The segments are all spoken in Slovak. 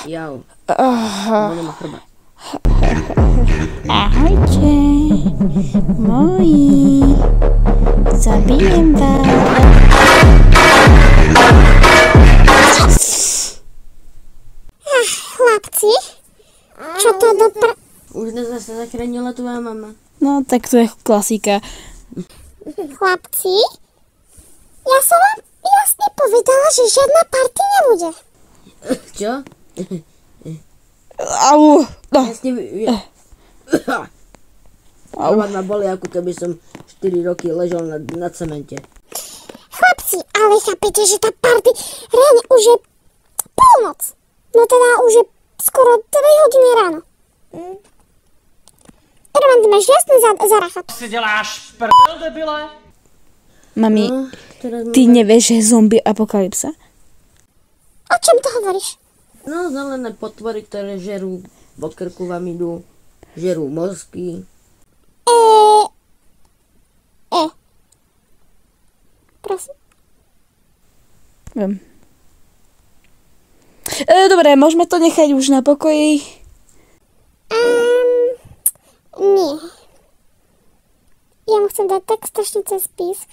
Jau. Ono má chrbát. Ahojte, moji. Zabijem vás. Chlapci, čo to Už dnes zase zachránila tvoja mama. No, tak to je klasika. Chlapci, ja som vám jasne povedala, že žiadna party nebude. Čo? Au. No. Jasne... Chrbát ma boli, ako keby som 4 roky ležal na cemente. Chlapci, ale chápete, že tá party reálne už je polnoc. No teda už je skoro 2 hodiny ráno. Roman, ty máš jasný zarachat. Si děláš prdel, debile? Mami, No, teraz ty nevieš, že je zombie apokalypsa? O čom to hovoríš? No, zelené potvory, ktoré žerú, po krku vám idú, žerú mozky. Prosím. Viem. Dobre, môžeme to nechať už na pokoji? Nie. Ja mu chcem dať tak strašne cez písk.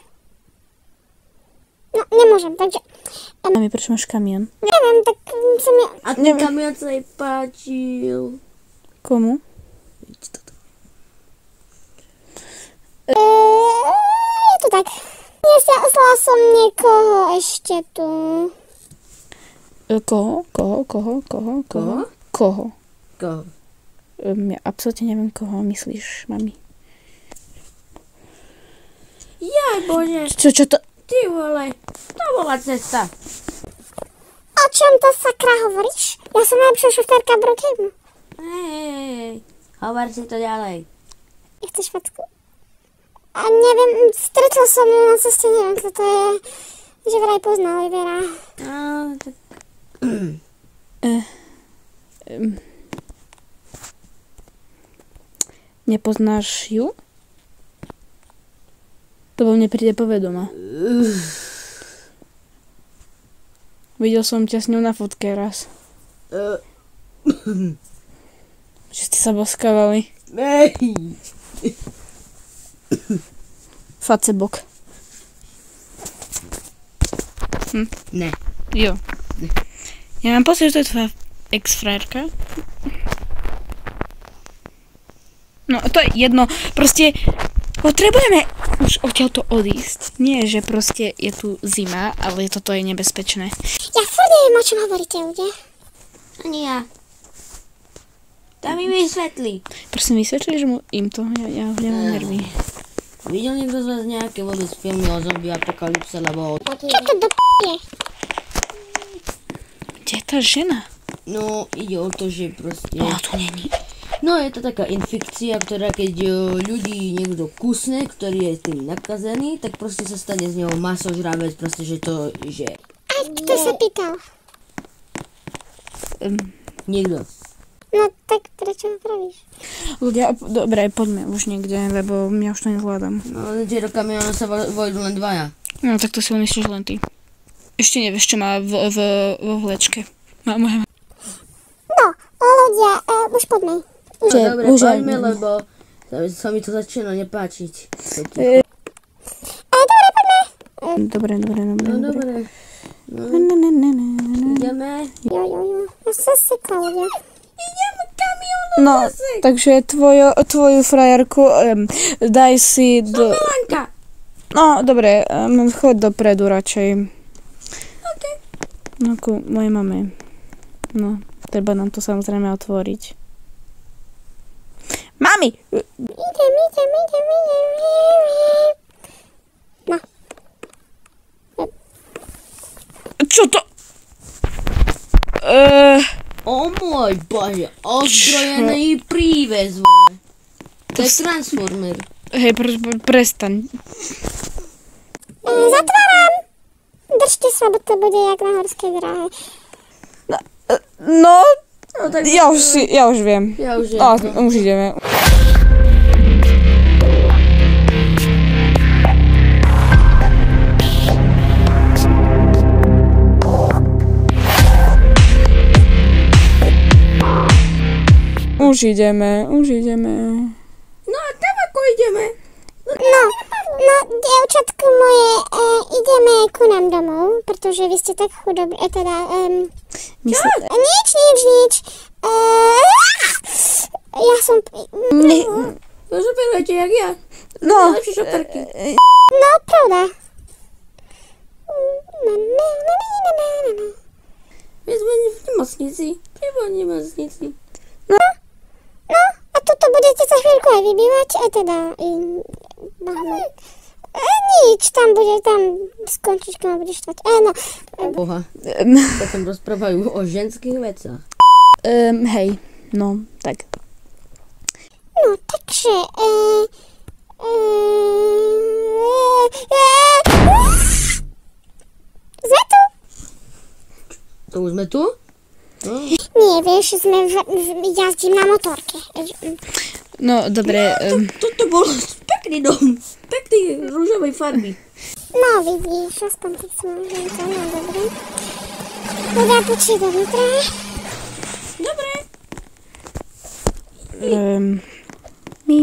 No, nemôžem, takže... Mami, prečo máš kamión? Neviem, tak som ja... A ten kamión sa jej páčil. Komu? Vidíte toto? Je to tak. Nesla som niekoho ešte tu. Koho? Koho? Ja absolútne neviem, koho myslíš, mami. Jaj, bože. Čo to? Ty vole, to bola cesta. O čom to sakra hovoríš? Ja som najlepšia šoférka Brookhavenu. Hej, hovor si to ďalej. Nechceš facku? A neviem, stretol som ju na ceste, neviem, kto to je. Že vraj pozná Olivera. Tak... Nepoznáš ju? Lebo mne príde povedoma. Videl som ťa s ňou na fotke raz. Že ste sa boskávali. Facebok. Ne. Jo. Ja mám pocit, že to je tvoja ex-frajerka. No, to je jedno. Proste potrebujeme už odtiaľto odísť. Nie, že proste je tu zima, ale toto je nebezpečné. Ja furt neviem, o čom hovoríte ľudia. Ani ja. Tam mi vysvetli. Prosím, vysvetlíš mu im to? Ja nemám nervy. Videl niekto z vás nejaké vôbec filmy o zombie apokalypse, lebo... Čo to do p***je? Kde je tá žena? No, ide o to, že proste... Ona tu není. No, je to taká infekcia, ktorá keď ľudí niekto kusne, ktorý je tým nakazený, tak proste sa stane z neho masožravec, proste, že to, že... A kto sa pýtal? Niekto. No tak prečo ho pravíš? Ľudia, dobre, poďme už niekde, lebo ja už to nezvládam. No, že do kamionu sa vojdu len dvaja. No, tak to si myslíš len ty. Ešte nevieš, čo má vo vlečke. Moja... No, ľudia, už poďme. No dobre, poďme, lebo sa mi to začína nepáčiť. Dobre, poďme. Dobre. No dobre. No, ideme. Jo. Ja sa sekla, ľudia. Ideme kamionom. No, takže tvoju frajerku daj si do... Milanka. No, dobre, choď dopredu radšej. OK. No, ku mojej mame. No, treba nám to samozrejme otvoriť. Mami! Idem. No. Čo to? O môj bože, ozbrojený príves, vole. To je Transformer. Hej, prestaň. Zatváram. Držte sa, bo to bude jak na horskej dráhe. No, tak ja už viem. Ja už viem. Už ideme. Už ideme. No a tam ako ideme? No, dievčatko moje, ideme ku nám domov, pretože vy ste tak chudobní, nič. Ja som... No šoferujete jak ja. No. Najlepšie šoferky. No, pravda. My sme v nemocnici. Priamo v nemocnici. No, a tuto budete za chvíľku aj vybývať, nič, tam skončíš, keď ma budeš štať. Boha. Sa tam rozprávajú o ženských veciach. Hej, no, tak. No, takže... Sme tu? To už sme tu? No. Nie, vieš, jazdím na motorke. No, dobre. Toto bol pekný dom. Pekný rúžovej farby. No, vidíš, aspoň tak som možno to, no, dobre. Teda počuj dovnútra. Dobre. Mi.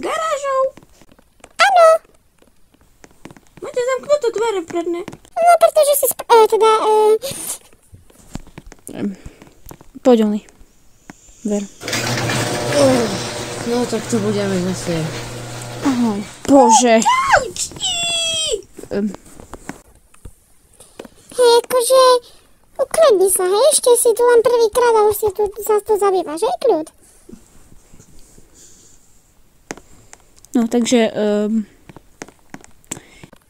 Garážou. Áno, Máte zamknuté dvere vpredne. no, pretože si Poď oni. Ver. No tak to budeme zase. Aha, bože. Hej, akože, ukľudni sa, hej, ešte si tu len prvýkrát a už si tu sa tu zabývaš, hej, kľud. No, takže...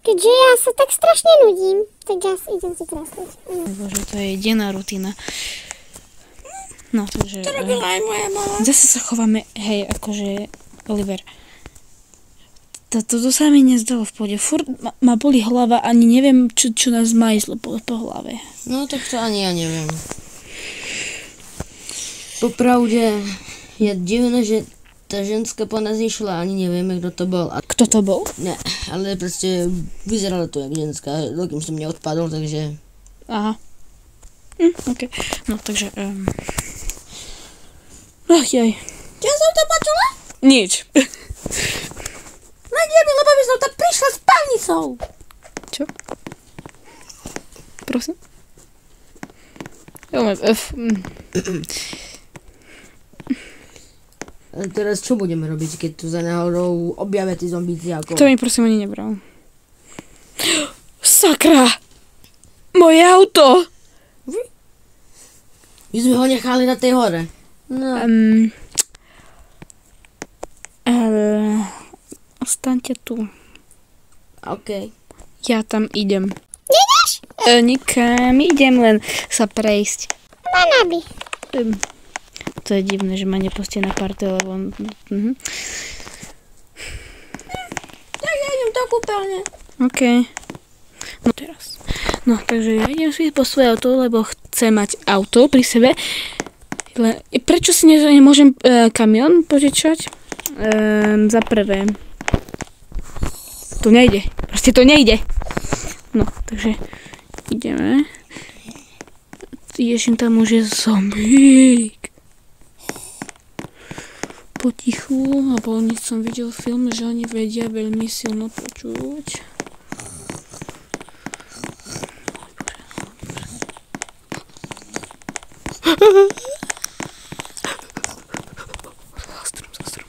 Keďže ja sa tak strašne nudím, tak ja idem si teraz spať. Bože, to je denná rutina. No, takže... To robila aj moja mama. Zase sa chováme, hej, akože, Oliver. Toto sa mi nezdalo v pohode. Furt ma boli hlava, ani neviem, čo nás má ísť po hlave. No tak to ani ja neviem. Popravde je divné, že tá ženská po nás išla, ani nevieme, kto to bol. Kto to bol? Ne, ale proste vyzeralo to jak ženská, dokým som neodpadol, takže... Aha. OK. No, takže... Ach, jaj. Čo som to počula? Nič. Nadia mi, lebo by som tam prišla s pavnicou. Čo? Prosím? A teraz čo budeme robiť, keď tu za náhodou objavia tí zombíci ako... To mi prosím ani nebral. Sakra! Moje auto! My sme ho nechali na tej hore. No. Ostaňte tu. OK. Ja tam idem. Ideš? Nikam, idem len sa prejsť. Len aby. To je divné, že ma nepustia na party, lebo... Tak ja idem do kúpeľne. OK. No teraz. No, takže ja idem si po svoje auto, lebo chcem mať auto pri sebe. Prečo si nemôžem kamión požičať? Za prvé. To nejde. Proste to nejde. No, takže ideme. Ježím, tam už je zombík. Potichu, lebo som videl film, že oni vedia veľmi silno počuť. Zastrom.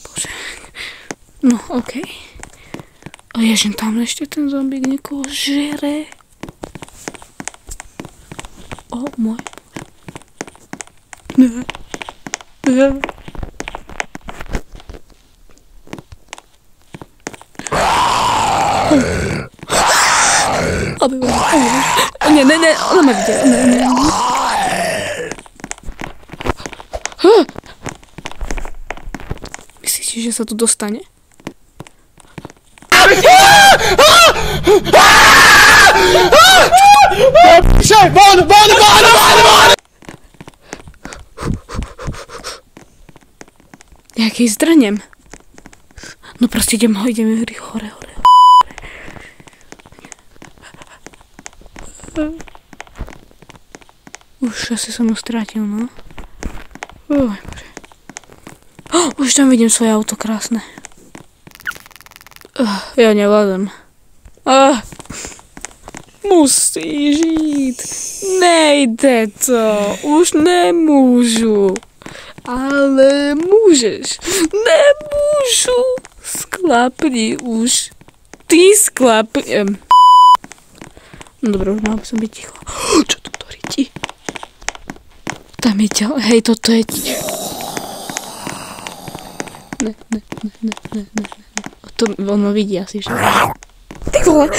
Bože. No, okej. A ježím, tam ešte ten zombík niekoho žere. O môj. Ne. Ne, ona ma videla. Ne. Myslíš, že sa tu dostane? Ja keď zdrnem. No proste idem hore. Už asi som ju strátil, no. Bože. Už tam vidím svoje auto krásne. Ja nevládam. Musíš ísť. Nejde to. Už nemôžu. Ale môžeš. Nemôžu. Sklapni už. Ty sklapni. No dobre, už mal by som byť ticho. Čo tu riti? Tam je ďalej. Hej, toto je... Ne. To ono vidí asi, že... Ty vole!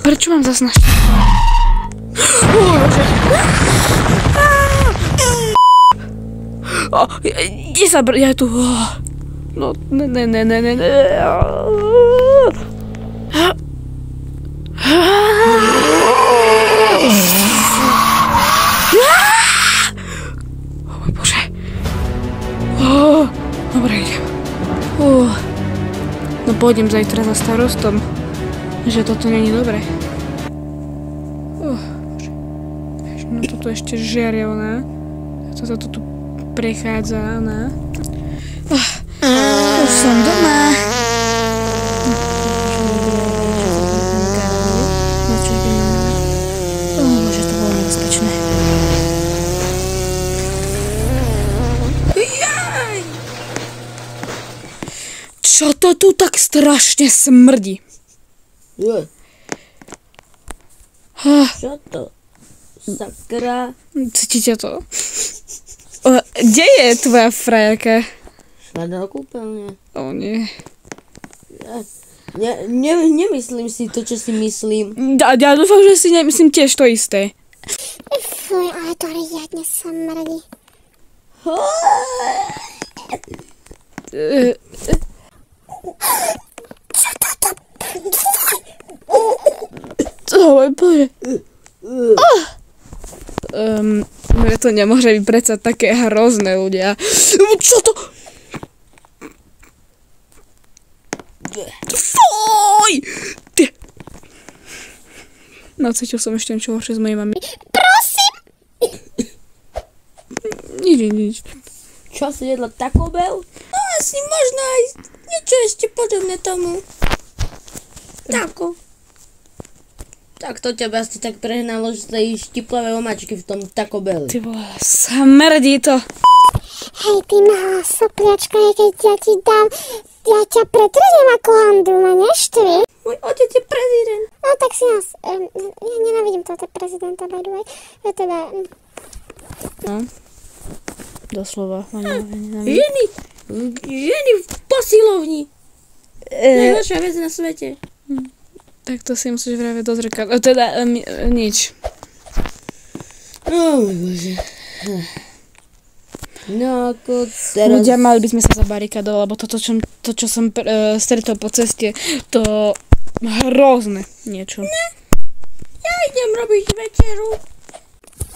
Prečo mám zas našť? Kde sa ja tu... No, ne. Dobre, idem. No pôjdem zajtra za starostom, že toto není dobré. No toto ešte žiaria, ne? Toto tu prechádza, ne? Už som doma. Bože, to bolo nebezpečné. Čo to tu tak strašne smrdí? Čo to? Sakra. Cítite to? Kde je tvoja frajerka? Šla do kúpeľne. O nie. Nemyslím si to, čo si myslím. Ja dúfam, že si nemyslím tiež to isté. Fuj, ale to riadne smrdí. Čo toto? Oh, bože. To nemôže byť predsa také hrozné, ľudia. Čo to? Fuj! Nacítil som ešte niečo horšie z mojej mamy. Prosím! Nič. Čo si jedla Taco Bell? No asi možno aj niečo ešte podobné tomu. Tako. Tak to ťa asi tak prehnalo, že sa jí štiplavé omáčky v tom Taco Bell. Ty vole, smrdí to. Hej, ty malá sopliačka, keď ja ti dám, ja ťa pretriem ako handru, ma neštvi. Môj otec je prezident. No tak si nás, ja nenávidím tohto prezidenta, by the way. Ja teda... No, doslova. Ženy v posilovni. Najhoršia vec na svete. Tak to si musíš vraviť do zrkadla. Teda, nič. Oh, bože. No ako teraz... Ľudia, mali by sme sa zabarikadovať, lebo to, čo som stretol po ceste, to hrozné niečo. Ne, ja idem robiť večeru.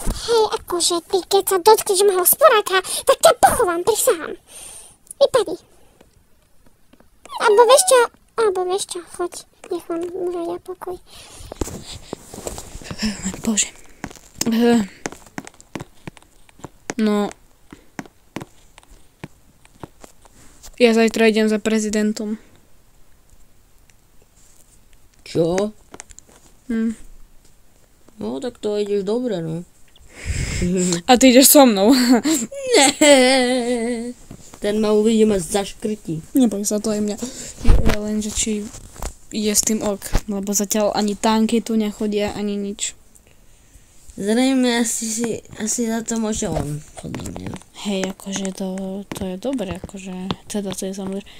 Hej, akože ty, keď sa dotkneš môjho sporáka, tak ťa pochovám, prisahám. Vypadni. Alebo vieš čo, choď. Nech on môže ja pokoj. Bože. No. Ja zajtra idem za prezidentom. Čo? No, tak to ideš dobre, no. A ty ideš so mnou. Ne. Ten ma uvidí, ma zaškrtí. Neboj sa, to je mňa. Lenže či je s tým ok, lebo zatiaľ ani tanky tu nechodia, ani nič. Zrejme asi za to môže on, podľa mňa. Hej, akože to je dobré, akože, teda to je samozrejme.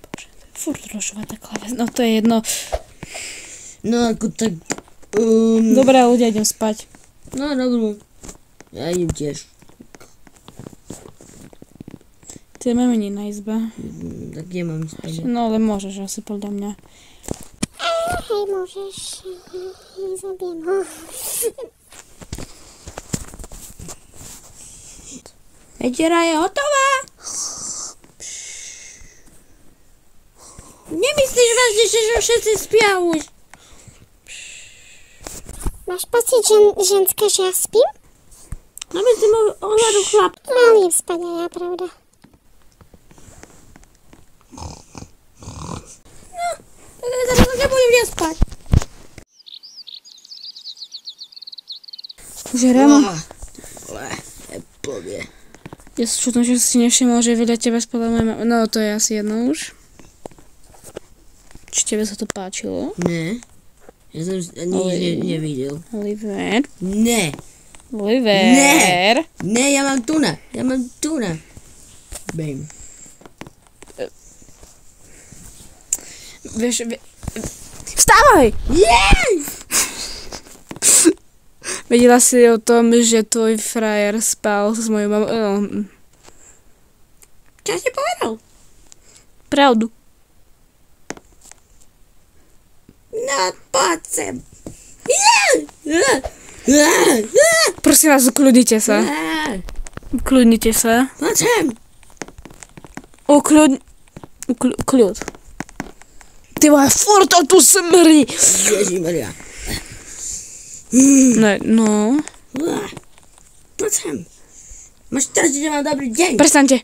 Bože, to je furt rošová tá kláves, no to je jedno. No ako tak... Dobre, ľudia, idem spať. No, dobrú. Ja idem tiež. Ty máme nie na izba. Tak kde mám spať? No, ale môžeš asi podľa mňa. Hej, môžeš. Zabiem ho. Večera je hotová. Myslíš, že všetci spia už? Máš pocit, ženská, že ja spím? No my si môj ohľadu chlap. Mali spať aj ja, pravda. Tak ja teraz nebudem ja spať. Že ráno? Povie. Ja sa čutom, že si nevšimol, že vedľa teba spala moja mama. No, to je asi jedno už. Či tebe sa to páčilo? Ne. Ja som nič nevidel. Oliver? Ne. Oliver? Ne, ja mám tuna. Bejm. Vieš, vstávaj! Jej! Vedela si o tom, že tvoj frajer spal s mojou mamou? Čo si povedal? Pravdu. No, poď sem. Prosím vás, ukľudnite sa. Ukľudnite sa. Poď sem. Kľud. Ty vole, furt o tu smrdi. Ježimaria. No. Poď sem. Máš teraz, že mám dobrý deň. Prestaňte.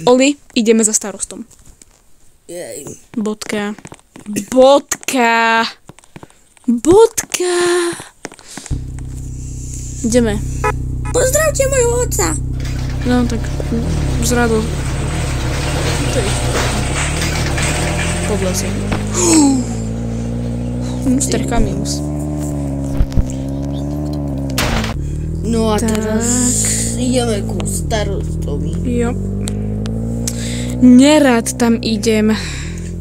Oli, ideme za starostom. Jej. Bodka. Ideme. Pozdravte mojho otca. No tak zradu. Podľa si. Mr. Camus. No a teraz ideme ku starostovi. Jo. Nerad tam idem.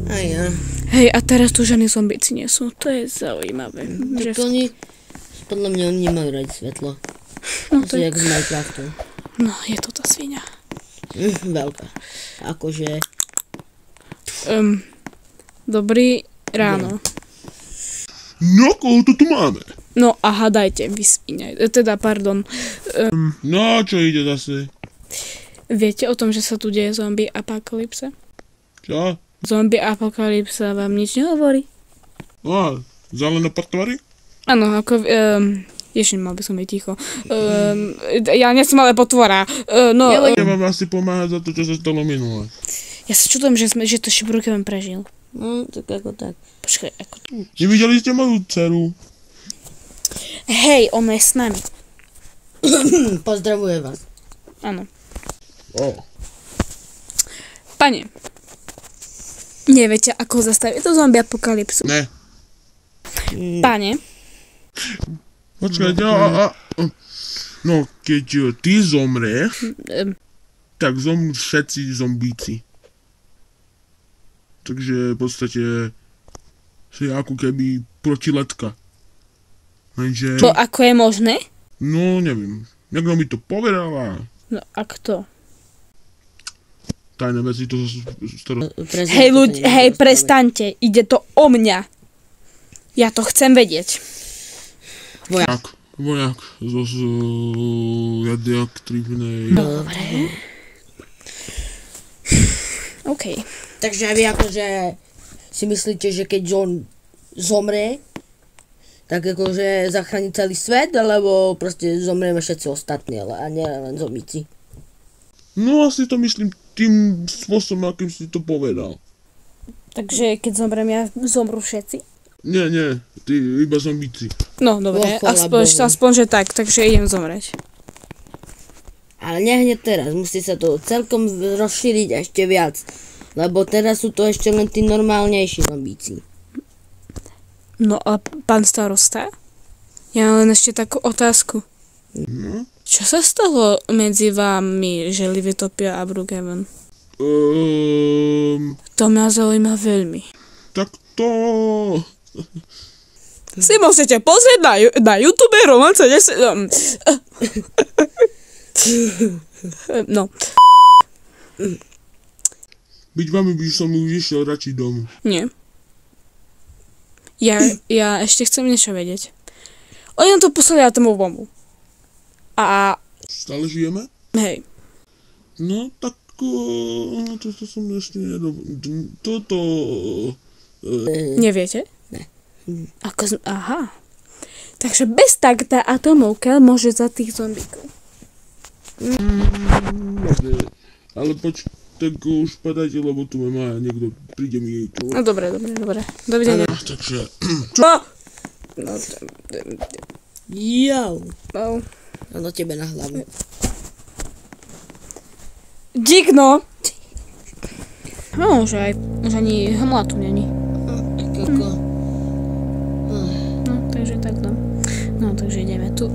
A ja. Hej, a teraz tu žiadni zombíci nie sú. To je zaujímavé. Tak oni, podľa mňa oni nemajú radi svetlo. No, Asi jak z Minecraftu. no, je to tá svinia. Veľká. Akože... Dobrý ráno. No, koho to tu máme? No a hádajte, vy svinia. Teda, pardon. No, čo ide zase? Viete o tom, že sa tu deje zombie apokalypsa? Čo? Zombie apokalypsa vám nič nehovorí? No, zelené patvary? Áno, ako... Ježiš, mal by som byť ticho. Ja nie som ale potvora. No, Ja vám asi pomáhať za to, čo sa stalo minule. ja sa čudujem, že to Šibrukevem prežil. No, tak ako tak. Počkaj, ako to... Nevideli ste moju dceru? Hej, ona je s nami. Pozdravuje vás. Áno. O. Pane, neviete, ako zastaviť to zombie apokalypsu? Ne. Pane, Počkajte, no, keď ty zomrieš, tak zomrú všetci zombíci. Takže v podstate si ako keby protiletka. Lenže... to ako je možné? No, neviem. Niekto mi to povedal a No a kto? tajné veci to... Hej ľudia, hej, prestaňte, ide to o mňa. Ja to chcem vedieť. Vojak zo radioaktívnej... Dobre. OK. Takže vy akože si myslíte, že keď on zomrie, tak akože zachráni celý svet, alebo proste zomrieme všetci ostatní, ale a nie len zombíci. No asi to myslím tým spôsobom, akým si to povedal. Takže keď zomrem ja, zomru všetci? Nie, ty iba zombíci. No, dobre, chvála Bohu. aspoň, že tak, takže idem zomrieť. Ale nie hneď teraz, musí sa to celkom rozšíriť ešte viac. Lebo teraz sú to ešte len tí normálnejší zombíci. No a pán starosta? Ja mám len ešte takú otázku. No. Čo sa stalo medzi vami, že Livitopia a Brookhaven? To mňa zaujíma veľmi. Tak to... Si môžete pozrieť na YouTube Romance 10... No, Byť vami by som už išiel radšej domu. nie. Ja ešte chcem niečo vedieť. Oni nám to poslali atomovú bombu. A Stále žijeme? hej, No, tak toto som ešte toto... Neviete? Ne. Aha. Takže bez tak tá atomovka môže za tých zombíkov. Ale tak už padajte, lebo tu má niekto, príde mi tu. No dobre. Dovidenia. Takže... No, Jau. no. Ono tebe na hlavu. Díkno! No, už ani hmla tu není. Kako? No, takže takto. No, takže ideme tu.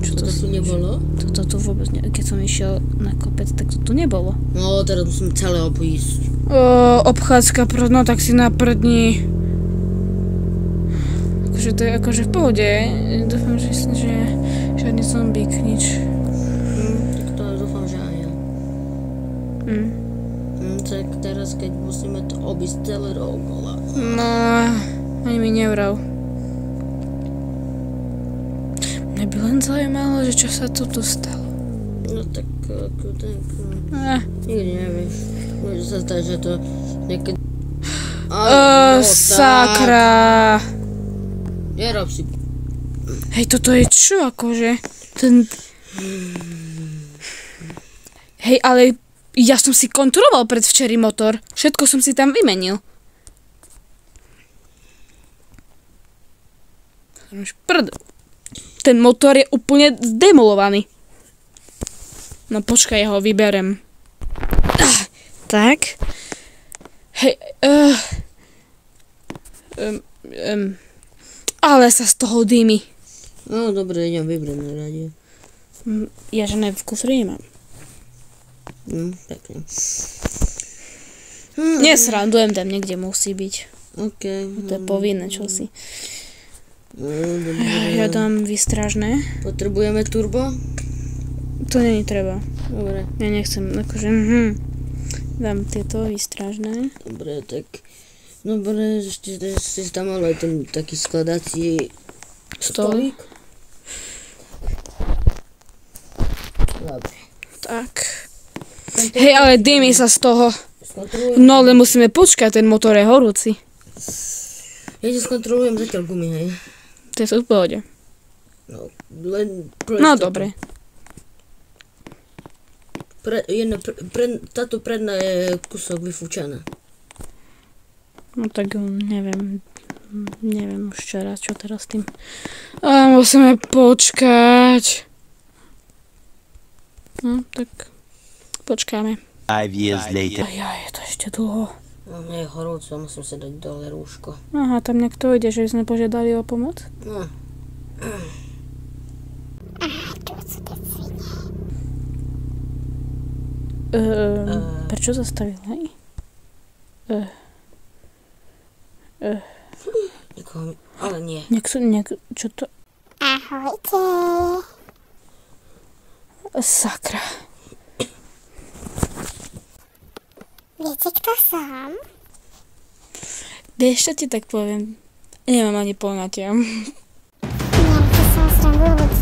Čo to Toto tu nebolo? Toto tu vôbec ne... Keď som išiel na kopec, tak to tu nebolo. No, teraz musím celé obísť. Obchádzka, no tak si naprdni. Akože to je akože v pohode. Dúfam, že žiadny zombík, nič. Tak to dúfam, že aj ja. Tak teraz, keď musíme to obísť celé dookola. No, ani mi nevrav. Mne by len zaujímalo, že čo sa tu stalo. No tak, nikdy nevieš. Môže sa stať, že to niekedy... Sakra. Nerob si... Hej, toto je čo akože? Ten... Hej, ale ja som si kontroloval predvčerý motor. Všetko som si tam vymenil. Ten motor je úplne zdemolovaný. No počkaj, ja ho vyberem. Tak. Hej, ale sa z toho dými. No, dobre, idem vybrať na rade. Ja že v kufri nemám. Pekne. Nesrandujem, tam niekde musí byť. OK. To je povinné, čo si. Dobre. Ja dám výstražné. Potrebujeme turbo? To není treba. Dobre. Ja nechcem, akože, dám tieto výstražné. Dobre, tak... Dobre, ešte si tam mal aj ten taký skladací stolík. Dobre. Tak. Hej, ale dými sa z toho. Skontrolujem. No, ale musíme počkať, ten motor je horúci. Ja ti skontrolujem zatiaľ gumy, hej. To je v pohode. No, len... No, dobre. Táto predná je kúsok vyfúčaná. No tak neviem už čo teraz s tým. A musíme počkať. No, tak počkáme. 5 years later. Ajaj, je to ešte dlho. No, mne je horúco, musím si dať dole rúško. Aha, tam niekto ide, že sme požiadali o pomoc? No. Prečo zastavil, hej? Nikoho, ale nie. Čo to? Ahojte. Sakra. Viete, kto som? Vieš, čo ti tak poviem? Nemám ani poňatia. Neviem, som srandu, lebo